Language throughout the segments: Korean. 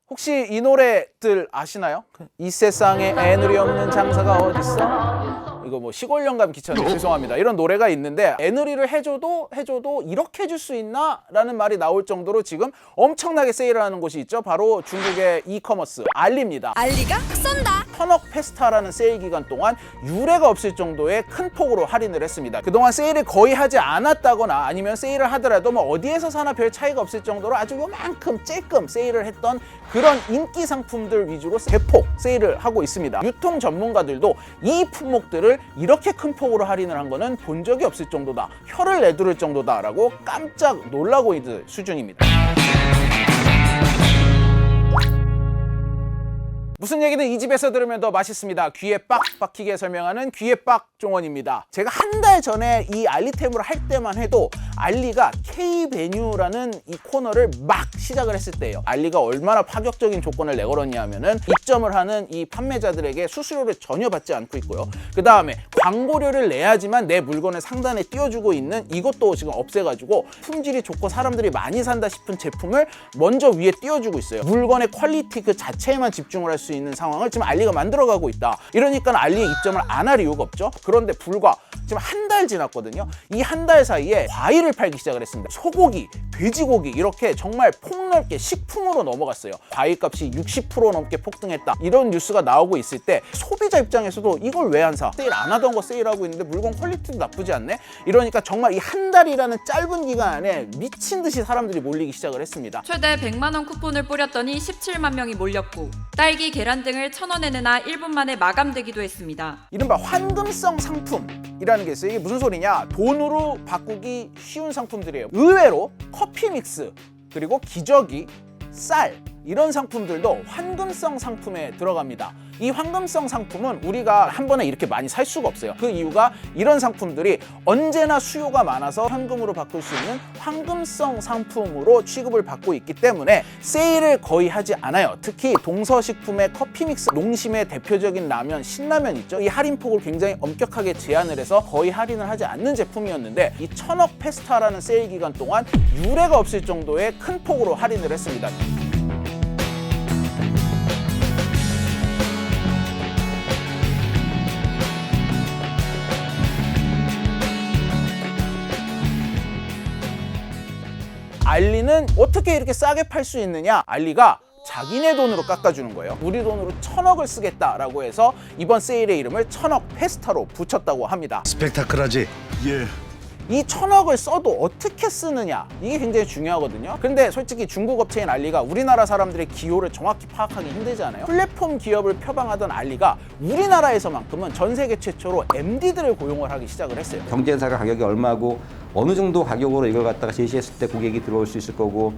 혹시 이 노래들 아시나요? 이 세상에 애누리 없는 장사가 어딨어? 이거 뭐 시골 영감 기천님 죄송합니다. 이런 노래가 있는데 애누리를 해줘도 이렇게 해줄 수 있나? 라는 말이 나올 정도로 지금 엄청나게 세일을 하는 곳이 있죠. 바로 중국의 이커머스 알리입니다. 알리가 쏜다. 천억 페스타라는 세일 기간 동안 유례가 없을 정도의 큰 폭으로 할인을 했습니다. 그동안 세일을 거의 하지 않았다거나 아니면 세일을 하더라도 뭐 어디에서 사나 별 차이가 없을 정도로 아주 요만큼 쬐끔 세일을 했던 그런 인기 상품들 위주로 대폭 세일을 하고 있습니다. 유통 전문가들도 이 품목들을 이렇게 큰 폭으로 할인을 한 거는 본 적이 없을 정도다, 혀를 내두를 정도다 라고 깜짝 놀라고 있는 수준입니다. 무슨 얘기든 이 집에서 들으면 더 맛있습니다. 귀에 빡 박히게 설명하는 귀에 빡 종원입니다. 제가 한 달 전에 이 알리템을 할 때만 해도 알리가 K베뉴라는 이 코너를 막 시작을 했을 때예요. 알리가 얼마나 파격적인 조건을 내걸었냐 하면은 입점을 하는 이 판매자들에게 수수료를 전혀 받지 않고 있고요. 그 다음에 광고료를 내야지만 내 물건을 상단에 띄워주고 있는 이것도 지금 없애가지고 품질이 좋고 사람들이 많이 산다 싶은 제품을 먼저 위에 띄워주고 있어요. 물건의 퀄리티 그 자체에만 집중을 할 수 있는 상황을 지금 알리가 만들어가고 있다. 이러니까 알리에 입점을 안 할 이유가 없죠. 그런데 불과 지금 한 달 지났거든요. 이 한 달 사이에 과일을 팔기 시작을 했습니다. 소고기, 돼지고기 이렇게 정말 폭넓게 식품으로 넘어갔어요. 과일값이 60% 넘게 폭등했다. 이런 뉴스가 나오고 있을 때 소비자 입장에서도 이걸 왜 안 사? 세일 안 하던 거 세일하고 있는데 물건 퀄리티도 나쁘지 않네? 이러니까 정말 이 한 달이라는 짧은 기간 안에 미친 듯이 사람들이 몰리기 시작을 했습니다. 최대 100만 원 쿠폰을 뿌렸더니 17만 명이 몰렸고 딸기, 계란 등을 1,000원에 내나 1분 만에 마감되기도 했습니다. 이른바 환금성 상품이라는 게 있어요. 이게 무슨 소리냐? 돈으로 바꾸기 쉬운 상품들이에요. 의외로 커피 믹스, 그리고 기저귀, 쌀 이런 상품들도 환금성 상품에 들어갑니다. 이 환금성 상품은 우리가 한 번에 이렇게 많이 살 수가 없어요. 그 이유가 이런 상품들이 언제나 수요가 많아서 현금으로 바꿀 수 있는 황금성 상품으로 취급을 받고 있기 때문에 세일을 거의 하지 않아요. 특히 동서식품의 커피 믹스, 농심의 대표적인 라면, 신라면 있죠. 이 할인폭을 굉장히 엄격하게 제한을 해서 거의 할인을 하지 않는 제품이었는데 이 천억 페스타라는 세일 기간 동안 유례가 없을 정도의 큰 폭으로 할인을 했습니다. 알리는 어떻게 이렇게 싸게 팔 수 있느냐? 알리가 자기네 돈으로 깎아주는 거예요. 우리 돈으로 1,000억을 쓰겠다라고 해서 이번 세일의 이름을 천억 페스타로 붙였다고 합니다. 스펙타클하지? 예. 이 1,000억을 써도 어떻게 쓰느냐, 이게 굉장히 중요하거든요. 근데 솔직히 중국 업체인 알리가 우리나라 사람들의 기호를 정확히 파악하기 힘들잖아요. 플랫폼 기업을 표방하던 알리가 우리나라에서만큼은 전 세계 최초로 MD들을 고용을 하기 시작을 했어요. 경쟁사가 가격이 얼마고 어느 정도 가격으로 이걸 갖다가 제시했을 때 고객이 들어올 수 있을 거고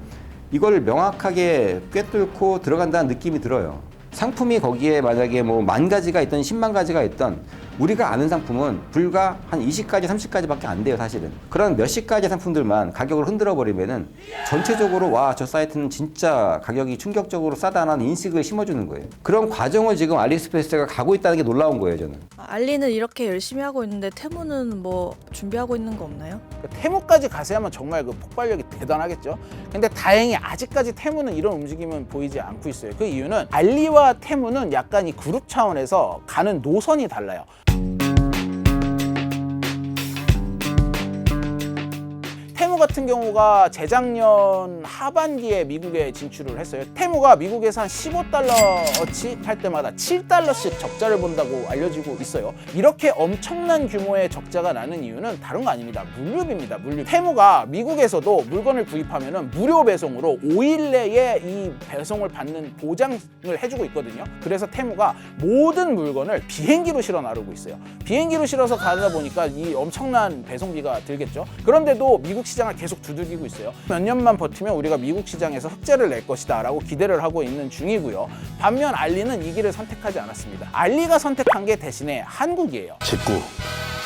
이걸 명확하게 꿰뚫고 들어간다는 느낌이 들어요. 상품이 거기에 만약에 뭐 10,000가지가 있던 10만 가지가 있던 우리가 아는 상품은 불과 한 20가지, 30가지밖에 안 돼요, 사실은. 그런 몇십 가지 상품들만 가격을 흔들어 버리면은 전체적으로 와, 저 사이트는 진짜 가격이 충격적으로 싸다는 인식을 심어주는 거예요. 그런 과정을 지금 알리익스프레스가 가고 있다는 게 놀라운 거예요, 저는. 알리는 이렇게 열심히 하고 있는데 테무는 뭐 준비하고 있는 거 없나요? 테무까지 가세야만 정말 그 폭발력이 대단하겠죠. 근데 다행히 아직까지 테무는 이런 움직임은 보이지 않고 있어요. 그 이유는 알리와 테무는 약간 이 그룹 차원에서 가는 노선이 달라요. 테무 같은 경우가 재작년 하반기에 미국에 진출을 했어요. 테무가 미국에서 한 15달러어치 팔 때마다 7달러씩 적자를 본다고 알려지고 있어요. 이렇게 엄청난 규모의 적자가 나는 이유는 다른 거 아닙니다. 물류비입니다. 물류. 테무가 미국에서도 물건을 구입하면 무료 배송으로 5일 내에 이 배송을 받는 보장을 해주고 있거든요. 그래서 테무가 모든 물건을 비행기로 실어 나르고 있어요. 비행기로 실어서 가다 보니까 이 엄청난 배송비가 들겠죠. 그런데도 미국 시장을 계속 두들기고 있어요. 몇 년만 버티면 우리가 미국 시장에서 흑자를 낼 것이다 라고 기대를 하고 있는 중이고요. 반면 알리는 이 길을 선택하지 않았습니다. 알리가 선택한 게 대신에 한국이에요. 직구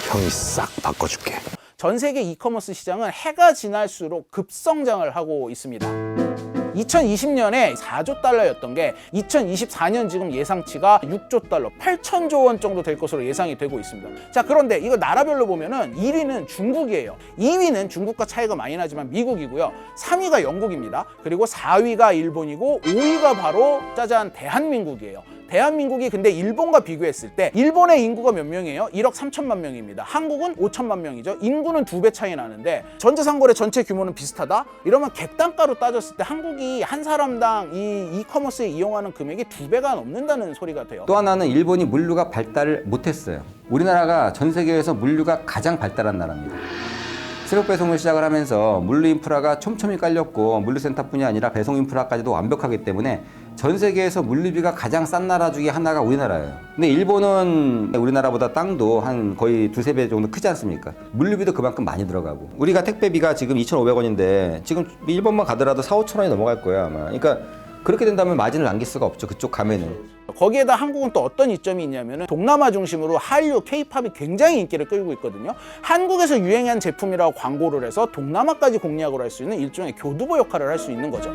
형이 싹 바꿔줄게. 전 세계 이커머스 시장은 해가 지날수록 급성장을 하고 있습니다. 2020년에 4조 달러였던 게 2024년 지금 예상치가 6조 달러, 8천조 원 정도 될 것으로 예상이 되고 있습니다. 자, 그런데 이거 나라별로 보면은 1위는 중국이에요. 2위는 중국과 차이가 많이 나지만 미국이고요. 3위가 영국입니다. 그리고 4위가 일본이고 5위가 바로 짜잔 대한민국이에요. 대한민국이 근데 일본과 비교했을 때 일본의 인구가 몇 명이에요? 1억 3천만 명입니다. 한국은 5천만 명이죠. 인구는 2배 차이 나는데 전자상거래 전체 규모는 비슷하다? 이러면 객단가로 따졌을 때 한국이 한 사람당 이 이커머스에 이용하는 금액이 2배가 넘는다는 소리가 돼요. 또 하나는 일본이 물류가 발달을 못했어요. 우리나라가 전 세계에서 물류가 가장 발달한 나라입니다. 새벽 배송을 시작을 하면서 물류 인프라가 촘촘히 깔렸고 물류센터뿐이 아니라 배송 인프라까지도 완벽하기 때문에 전 세계에서 물류비가 가장 싼 나라 중에 하나가 우리나라예요. 근데 일본은 우리나라보다 땅도 한 거의 2~3배 정도 크지 않습니까? 물류비도 그만큼 많이 들어가고 우리가 택배비가 지금 2,500원인데 지금 일본만 가더라도 4~5천 원이 넘어갈 거야 아마. 그러니까 그렇게 된다면 마진을 남길 수가 없죠. 그쪽 가면은. 거기에다 한국은 또 어떤 이점이 있냐면은 동남아 중심으로 한류, 케이팝이 굉장히 인기를 끌고 있거든요. 한국에서 유행한 제품이라고 광고를 해서 동남아까지 공략을 할 수 있는 일종의 교두보 역할을 할 수 있는 거죠.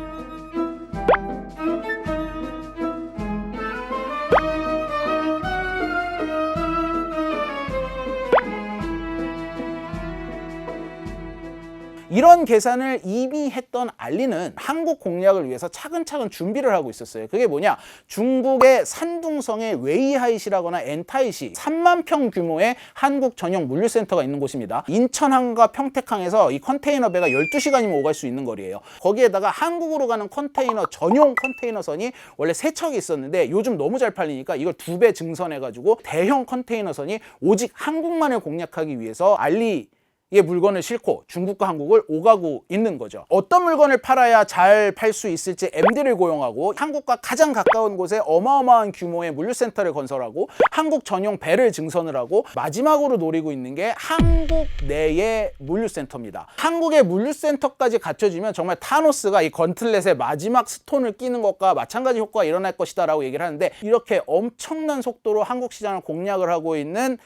이런 계산을 이미 했던 알리는 한국 공략을 위해서 차근차근 준비를 하고 있었어요. 그게 뭐냐? 중국의 산둥성의 웨이하이시라거나 엔타이시 3만 평 규모의 한국 전용 물류센터가 있는 곳입니다. 인천항과 평택항에서 이 컨테이너 배가 12시간이면 오갈 수 있는 거리예요. 거기에다가 한국으로 가는 컨테이너 전용 컨테이너선이 원래 3척이 있었는데 요즘 너무 잘 팔리니까 이걸 2배 증선해가지고 대형 컨테이너선이 오직 한국만을 공략하기 위해서 알리 의 물건을 싣고 중국과 한국을 오가고 있는 거죠. 어떤 물건을 팔아야 잘 팔 수 있을지 MD를 고용하고 한국과 가장 가까운 곳에 어마어마한 규모의 물류센터를 건설하고 한국 전용 배를 증선을 하고 마지막으로 노리고 있는 게 한국 내의 물류센터입니다. 한국의 물류센터까지 갖춰지면 정말 타노스가 이 건틀렛에 마지막 스톤을 끼는 것과 마찬가지 효과가 일어날 것이다 라고 얘기를 하는데 이렇게 엄청난 속도로 한국 시장을 공략을 하고 있는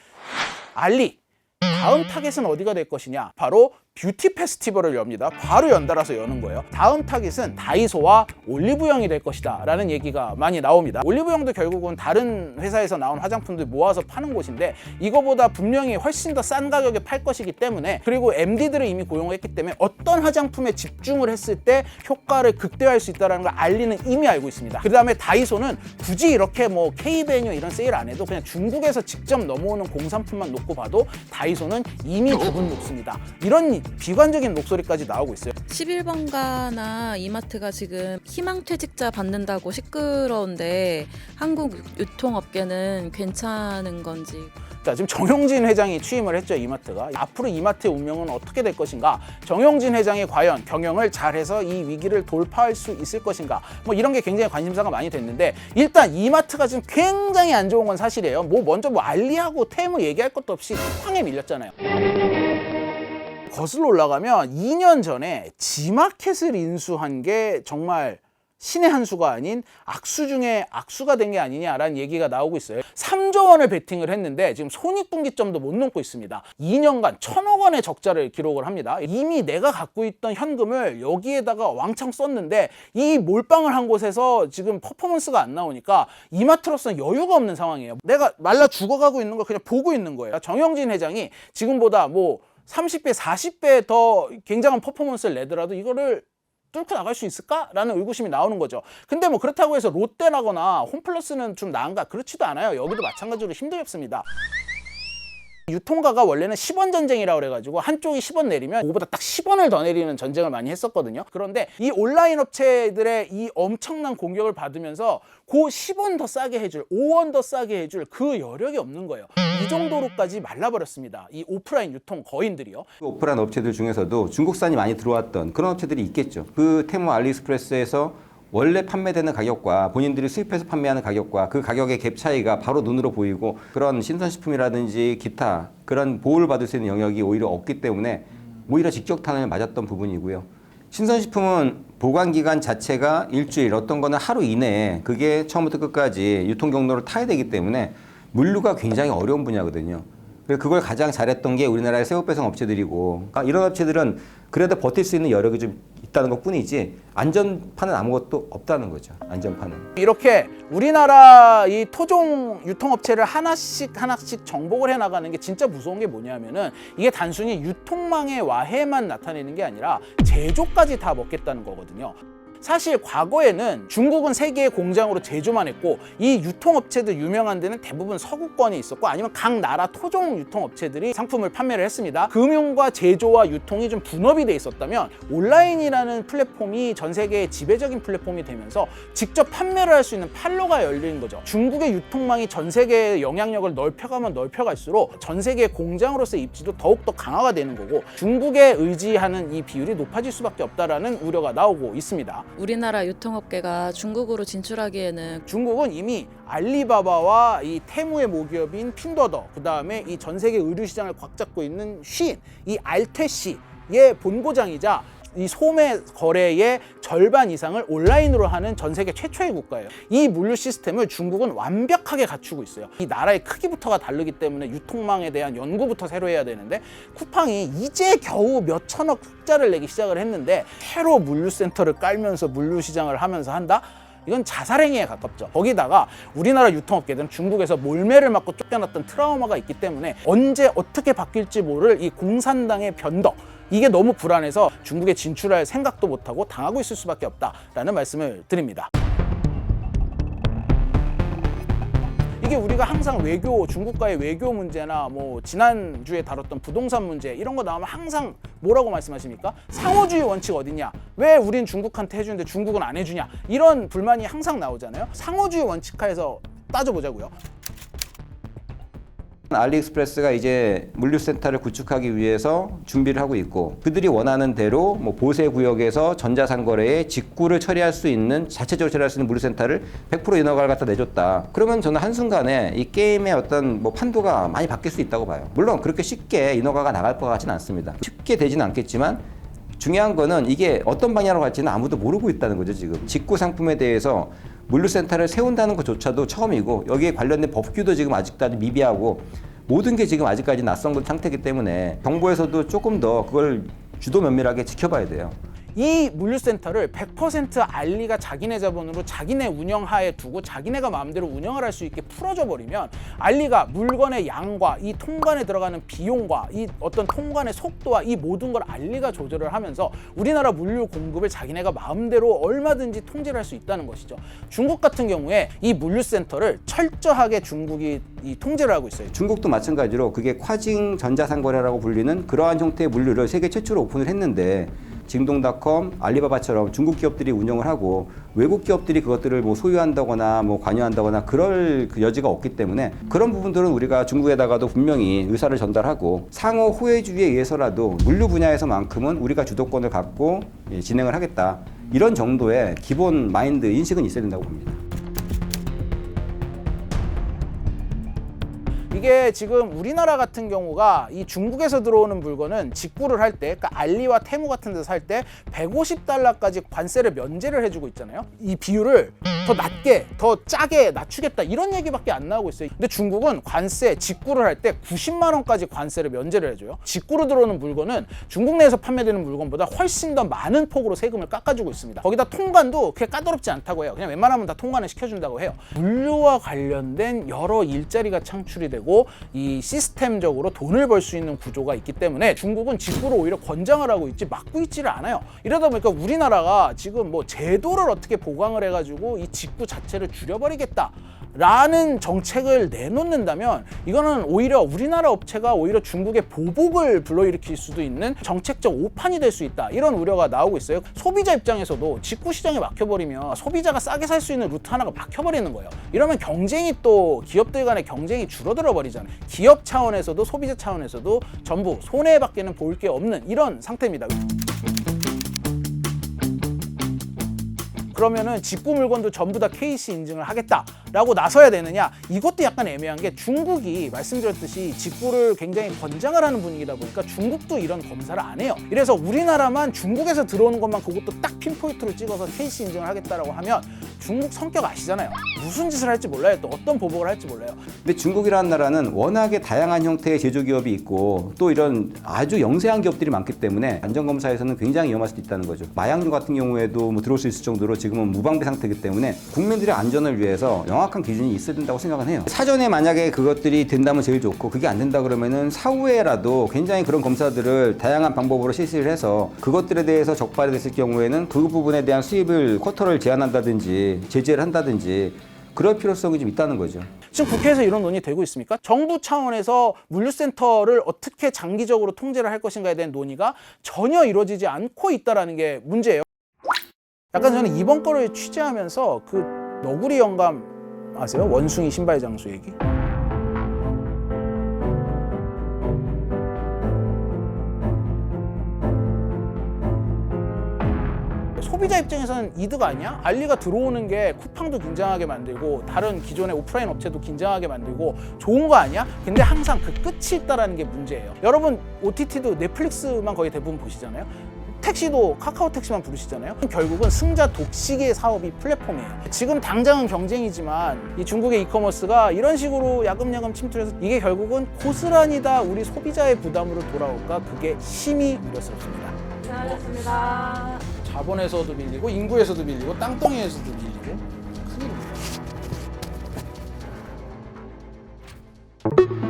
알리, 다음 타겟은 어디가 될 것이냐? 바로 뷰티 페스티벌을 엽니다. 바로 연달아서 여는 거예요. 다음 타겟은 다이소와 올리브영이 될 것이다 라는 얘기가 많이 나옵니다. 올리브영도 결국은 다른 회사에서 나온 화장품들 모아서 파는 곳인데 이거보다 분명히 훨씬 더 싼 가격에 팔 것이기 때문에 그리고 MD들을 이미 고용했기 때문에 어떤 화장품에 집중을 했을 때 효과를 극대화할 수 있다는 걸 알리는 이미 알고 있습니다. 그 다음에 다이소는 굳이 이렇게 뭐 K베뉴 이런 세일 안 해도 그냥 중국에서 직접 넘어오는 공산품만 놓고 봐도 다이소는 이미 죽은 녹습니다. 이런 비관적인 목소리까지 나오고 있어요. 11번가나 이마트가 지금 희망퇴직자 받는다고 시끄러운데 한국 유통업계는 괜찮은 건지. 자, 지금 정용진 회장이 취임을 했죠, 이마트가. 앞으로 이마트의 운명은 어떻게 될 것인가? 정용진 회장이 과연 경영을 잘해서 이 위기를 돌파할 수 있을 것인가? 뭐 이런 게 굉장히 관심사가 많이 됐는데 일단 이마트가 지금 굉장히 안 좋은 건 사실이에요. 먼저 알리하고 테무 얘기할 것도 없이 쾅에 밀렸잖아요. 거슬러 올라가면 2년 전에 지마켓을 인수한 게 정말 신의 한 수가 아닌 악수 중에 악수가 된 게 아니냐라는 얘기가 나오고 있어요. 3조 원을 베팅을 했는데 지금 손익분기점도 못 넘고 있습니다. 2년간 1,000억 원의 적자를 기록을 합니다. 이미 내가 갖고 있던 현금을 여기에다가 왕창 썼는데 이 몰빵을 한 곳에서 지금 퍼포먼스가 안 나오니까 이마트로서는 여유가 없는 상황이에요. 내가 말라 죽어가고 있는 걸 그냥 보고 있는 거예요. 정영진 회장이 지금보다 30배, 40배 더 굉장한 퍼포먼스를 내더라도 이거를 뚫고 나갈 수 있을까라는 의구심이 나오는 거죠. 근데 그렇다고 해서 롯데라거나 홈플러스는 좀 나은가? 그렇지도 않아요. 여기도 마찬가지로 힘들었습니다. 유통가가 원래는 10원 전쟁이라고 그래가지고 한쪽이 10원 내리면 그거보다 딱 10원을 더 내리는 전쟁을 많이 했었거든요. 그런데 이 온라인 업체들의 이 엄청난 공격을 받으면서 그 10원 더 싸게 해줄, 5원 더 싸게 해줄 그 여력이 없는 거예요. 이 정도로까지 말라버렸습니다. 이 오프라인 유통 거인들이요. 오프라인 업체들 중에서도 중국산이 많이 들어왔던 그런 업체들이 있겠죠. 그 테무 알리익스프레스에서 원래 판매되는 가격과 본인들이 수입해서 판매하는 가격과 그 가격의 갭 차이가 바로 눈으로 보이고 그런 신선식품이라든지 기타 그런 보호를 받을 수 있는 영역이 오히려 없기 때문에 오히려 직격탄을 맞았던 부분이고요. 신선식품은 보관기간 자체가 일주일, 어떤 거는 하루 이내에 그게 처음부터 끝까지 유통 경로를 타야 되기 때문에 물류가 굉장히 어려운 분야거든요. 그래서 그걸 가장 잘했던 게 우리나라의 새우 배송 업체들이고, 그러니까 이런 업체들은 그래도 버틸 수 있는 여력이 좀 있다는 것뿐이지 안전판은 아무것도 없다는 거죠. 안전판은. 이렇게 우리나라 이 토종 유통업체를 하나씩 정복을 해나가는 게 진짜 무서운 게 뭐냐면은 이게 단순히 유통망의 와해만 나타내는 게 아니라 제조까지 다 먹겠다는 거거든요. 사실 과거에는 중국은 세계의 공장으로 제조만 했고 이 유통업체들 유명한 데는 대부분 서구권에 있었고 아니면 각 나라 토종 유통업체들이 상품을 판매를 했습니다. 금융과 제조와 유통이 좀 분업이 돼 있었다면 온라인이라는 플랫폼이 전 세계의 지배적인 플랫폼이 되면서 직접 판매를 할 수 있는 판로가 열리는 거죠. 중국의 유통망이 전 세계의 영향력을 넓혀가면 넓혀갈수록 전 세계의 공장으로서의 입지도 더욱더 강화가 되는 거고 중국에 의지하는 이 비율이 높아질 수밖에 없다라는 우려가 나오고 있습니다. 우리나라 유통업계가 중국으로 진출하기에는 중국은 이미 알리바바와 이 테무의 모기업인 핀더더, 그 다음에 이 전 세계 의류 시장을 꽉 잡고 있는 쉬인, 이 알테시의 본고장이자 이 소매 거래의 절반 이상을 온라인으로 하는 전 세계 최초의 국가예요. 이 물류 시스템을 중국은 완벽하게 갖추고 있어요. 이 나라의 크기부터가 다르기 때문에 유통망에 대한 연구부터 새로 해야 되는데 쿠팡이 이제 겨우 몇 천억 흑자를 내기 시작을 했는데 새로 물류센터를 깔면서 물류 시장을 하면서 한다? 이건 자살행위에 가깝죠. 거기다가 우리나라 유통업계들은 중국에서 몰매를 맞고 쫓겨났던 트라우마가 있기 때문에 언제 어떻게 바뀔지 모를 이 공산당의 변덕, 이게 너무 불안해서 중국에 진출할 생각도 못하고 당하고 있을 수밖에 없다라는 말씀을 드립니다. 이게 우리가 항상 외교, 중국과의 외교 문제나 뭐 지난주에 다뤘던 부동산 문제 이런 거 나오면 항상 뭐라고 말씀하십니까? 상호주의 원칙 어딨냐? 왜 우린 중국한테 해주는데 중국은 안 해주냐? 이런 불만이 항상 나오잖아요. 상호주의 원칙하에서 따져보자고요. 알리익스프레스가 이제 물류센터를 구축하기 위해서 준비를 하고 있고 그들이 원하는 대로 뭐 보세 구역에서 전자상거래에 직구를 처리할 수 있는 자체적으로 처리할 수 있는 물류센터를 100% 인허가를 갖다 내줬다. 그러면 저는 한순간에 이 게임의 어떤 뭐 판도가 많이 바뀔 수 있다고 봐요. 물론 그렇게 쉽게 인허가가 나갈 것 같지는 않습니다. 쉽게 되지는 않겠지만 중요한 거는 이게 어떤 방향으로 갈지는 아무도 모르고 있다는 거죠. 지금 직구 상품에 대해서 물류센터를 세운다는 것조차도 처음이고 여기에 관련된 법규도 지금 아직까지 미비하고 모든 게 지금 아직까지 낯선 상태이기 때문에 정부에서도 조금 더 그걸 주도 면밀하게 지켜봐야 돼요. 이 물류센터를 100% 알리가 자기네 자본으로 자기네 운영하에 두고 자기네가 마음대로 운영을 할 수 있게 풀어줘 버리면 알리가 물건의 양과 이 통관에 들어가는 비용과 이 어떤 통관의 속도와 이 모든 걸 알리가 조절을 하면서 우리나라 물류 공급을 자기네가 마음대로 얼마든지 통제를 할 수 있다는 것이죠. 중국 같은 경우에 이 물류센터를 철저하게 중국이 이 통제를 하고 있어요. 중국도 마찬가지로 그게跨境 전자상거래라고 불리는 그러한 형태의 물류를 세계 최초로 오픈을 했는데 징동닷컴, 알리바바처럼 중국 기업들이 운영을 하고 외국 기업들이 그것들을 뭐 소유한다거나 뭐 관여한다거나 그럴 그 여지가 없기 때문에 그런 부분들은 우리가 중국에다가도 분명히 의사를 전달하고 상호 호혜주의에 의해서라도 물류 분야에서만큼은 우리가 주도권을 갖고 진행을 하겠다. 이런 정도의 기본 마인드, 인식은 있어야 된다고 봅니다. 이게 지금 우리나라 같은 경우가 이 중국에서 들어오는 물건은 직구를 할 때, 그러니까 알리와 테무 같은 데서 살 때 150달러까지 관세를 면제를 해주고 있잖아요. 이 비율을 더 낮게, 더 짜게 낮추겠다 이런 얘기밖에 안 나오고 있어요. 근데 중국은 관세, 직구를 할 때 90만 원까지 관세를 면제를 해줘요. 직구로 들어오는 물건은 중국 내에서 판매되는 물건보다 훨씬 더 많은 폭으로 세금을 깎아주고 있습니다. 거기다 통관도 그렇게 까다롭지 않다고 해요. 그냥 웬만하면 다 통관을 시켜준다고 해요. 물류와 관련된 여러 일자리가 창출이 되고 이 시스템적으로 돈을 벌 수 있는 구조가 있기 때문에 중국은 직구를 오히려 권장을 하고 있지 막고 있지를 않아요. 이러다 보니까 우리나라가 지금 뭐 제도를 어떻게 보강을 해가지고 이 직구 자체를 줄여버리겠다 라는 정책을 내놓는다면 이거는 오히려 우리나라 업체가 오히려 중국의 보복을 불러일으킬 수도 있는 정책적 오판이 될 수 있다 이런 우려가 나오고 있어요. 소비자 입장에서도 직구 시장에 막혀버리면 소비자가 싸게 살 수 있는 루트 하나가 막혀버리는 거예요. 이러면 경쟁이 또 기업들 간의 경쟁이 줄어들어 버리잖아요. 기업 차원에서도 소비자 차원에서도 전부 손해밖에는 보일 게 없는 이런 상태입니다. 그러면은 직구 물건도 전부 다 KC 인증을 하겠다라고 나서야 되느냐? 이것도 약간 애매한 게 중국이 말씀드렸듯이 직구를 굉장히 권장을 하는 분위기다 보니까 중국도 이런 검사를 안 해요. 이래서 우리나라만 중국에서 들어오는 것만 그것도 딱 핀포인트로 찍어서 KC 인증을 하겠다라고 하면 중국 성격 아시잖아요. 무슨 짓을 할지 몰라요. 또 어떤 보복을 할지 몰라요. 근데 중국이라는 나라는 워낙에 다양한 형태의 제조기업이 있고 또 이런 아주 영세한 기업들이 많기 때문에 안전검사에서는 굉장히 위험할 수도 있다는 거죠. 마약류 같은 경우에도 뭐 들어올 수 있을 정도로 지금은 무방비 상태이기 때문에 국민들의 안전을 위해서 명확한 기준이 있어야 된다고 생각은 해요. 사전에 만약에 그것들이 된다면 제일 좋고 그게 안 된다 그러면은 사후에라도 굉장히 그런 검사들을 다양한 방법으로 실시를 해서 그것들에 대해서 적발이 됐을 경우에는 그 부분에 대한 수입을 쿼터를 제한한다든지 제재를 한다든지 그럴 필요성이 좀 있다는 거죠. 지금 국회에서 이런 논의 되고 있습니까? 정부 차원에서 물류센터를 어떻게 장기적으로 통제를 할 것인가에 대한 논의가 전혀 이루어지지 않고 있다는 게 문제예요. 약간 저는 이번 거를 취재하면서 그 너구리 영감 아세요? 원숭이 신발 장수 얘기? 소비자 입장에서는 이득 아니야? 알리가 들어오는 게 쿠팡도 긴장하게 만들고 다른 기존의 오프라인 업체도 긴장하게 만들고 좋은 거 아니야? 근데 항상 그 끝이 있다는 게 문제예요. 여러분 OTT도 넷플릭스만 거의 대부분 보시잖아요. 택시도 카카오 택시만 부르시잖아요. 결국은 승자 독식의 사업이 플랫폼이에요. 지금 당장은 경쟁이지만 이 중국의 이커머스가 이런 식으로 야금야금 침투해서 이게 결국은 고스란히 다 우리 소비자의 부담으로 돌아올까? 그게 심히 우려스럽습니다. 잘하셨습니다. 자본에서도 밀리고 인구에서도 밀리고 땅덩이에서도 밀리고 큰일입니다.